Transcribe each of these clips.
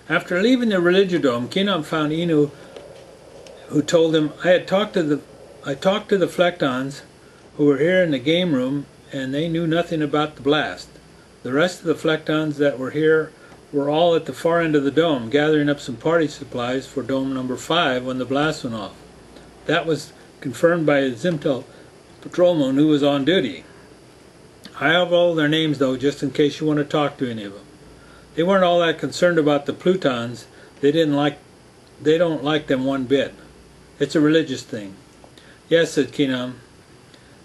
After leaving the Religidome, Kenom found Enew, who told him, I talked to the Flextons who were here in the game room, and they knew nothing about the blast. The rest of the Flextons that were here were all at the far end of the dome, gathering up some party supplies for dome number 5 when the blast went off. That was confirmed by a Zimmnel patrolman who was on duty. I have all their names though, just in case you want to talk to any of them. They weren't all that concerned about the Plutons. They don't like them one bit. It's a religious thing. Yes, said Kenom.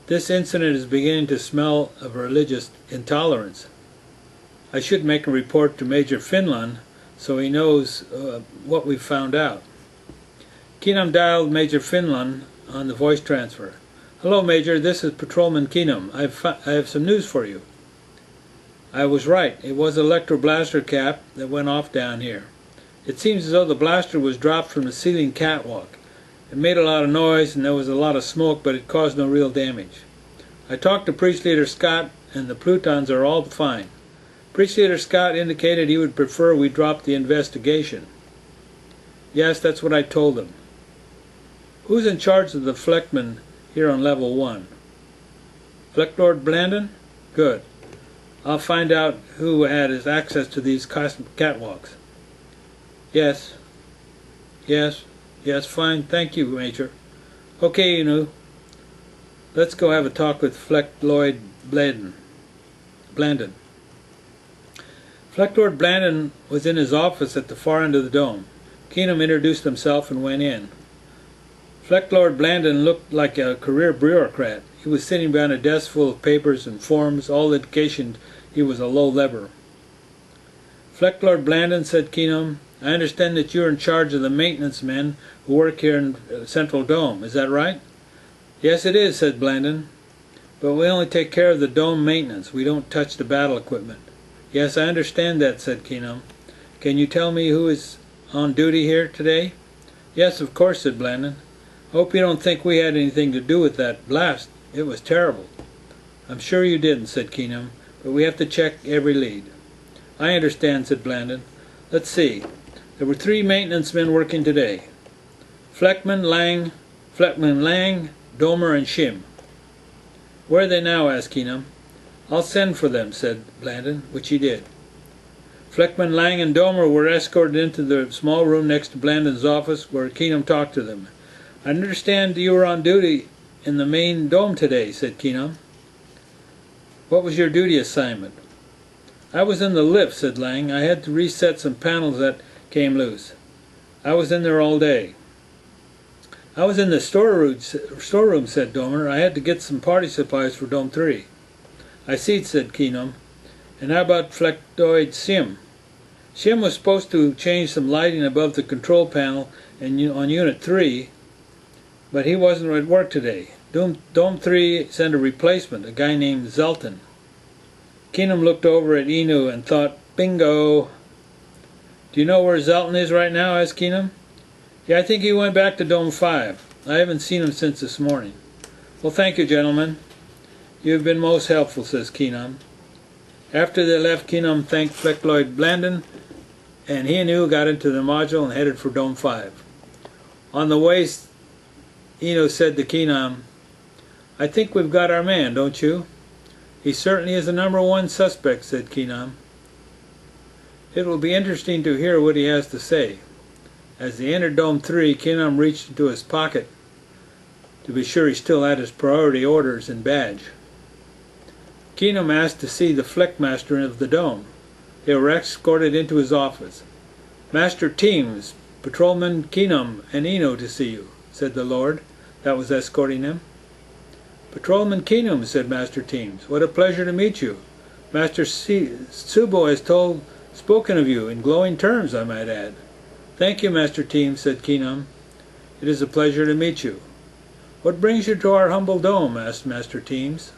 This incident is beginning to smell of religious intolerance. I should make a report to Major Finland so he knows what we've found out. Kenom dialed Major Finland on the voice transfer. Hello, Major. This is Patrolman Kenom. I have some news for you. I was right. It was an electro blaster cap that went off down here. It seems as though the blaster was dropped from the ceiling catwalk. It made a lot of noise and there was a lot of smoke, but it caused no real damage. I talked to Priest Leader Scott and the Plutons are all fine. Priest Leader Scott indicated he would prefer we drop the investigation. Yes, that's what I told him. Who's in charge of the Flextmen here on level 1? Flectlord Blandon? Good. I'll find out who had his access to these catwalks. Yes. Yes. Yes, fine. Thank you, Major. Okay, Enew. Let's go have a talk with Flectlord Blandon. Flectlord Blandon was in his office at the far end of the dome. Kenom introduced himself and went in. Flectlord Blandon looked like a career bureaucrat. He was sitting behind a desk full of papers and forms, all indication he was a low-lever. Flectlord Blandon, said Kenom, I understand that you're in charge of the maintenance men who work here in Central Dome. Is that right? Yes, it is, said Blandon. But we only take care of the dome maintenance. We don't touch the battle equipment. Yes, I understand that, said Kenom. Can you tell me who is on duty here today? Yes, of course, said Blandon. Hope you don't think we had anything to do with that blast. It was terrible. I'm sure you didn't, said Kenom, but we have to check every lead. I understand, said Blandon. Let's see. There were 3 maintenance men working today. Fleckman, Lang, Domer, and Shim. Where are they now? asked Kenom. I'll send for them, said Blandon, which he did. Fleckman, Lang, and Domer were escorted into the small room next to Blandon's office where Kenom talked to them. I understand you were on duty in the main dome today, said Kenom. What was your duty assignment? I was in the lift, said Lang. I had to reset some panels that came loose. I was in there all day. I was in the storeroom, said Domer. I had to get some party supplies for Dome 3. I see, said Kenom. And how about Flectoid Sim? Shim was supposed to change some lighting above the control panel on Unit 3, but he wasn't at work today. Dome 3 sent a replacement, a guy named Zelton. Kenom looked over at Enew and thought, bingo. Do you know where Zelton is right now? asked Kenom. Yeah, I think he went back to Dome 5. I haven't seen him since this morning. Well, thank you, gentlemen. You have been most helpful, says Kenom. After they left, Kenom thanked Flectlord Blandon, and he and Enew got into the module and headed for Dome 5. On the way, Enew said to Kenom, I think we've got our man, don't you? He certainly is the #1 suspect, said Kenom. It will be interesting to hear what he has to say. As they entered Dome 3, Kenom reached into his pocket to be sure he still had his priority orders and badge. Kenom asked to see the Fleckmaster of the Dome. They were escorted into his office. Master Teams, Patrolman Kenom and Enew to see you, said the Lord that was escorting them. Patrolman Kenom, said Master Teams. What a pleasure to meet you. Master Tsubo has spoken of you in glowing terms, I might add. Thank you, Master Teams, said Kenom. It is a pleasure to meet you. What brings you to our humble dome? asked Master Teams.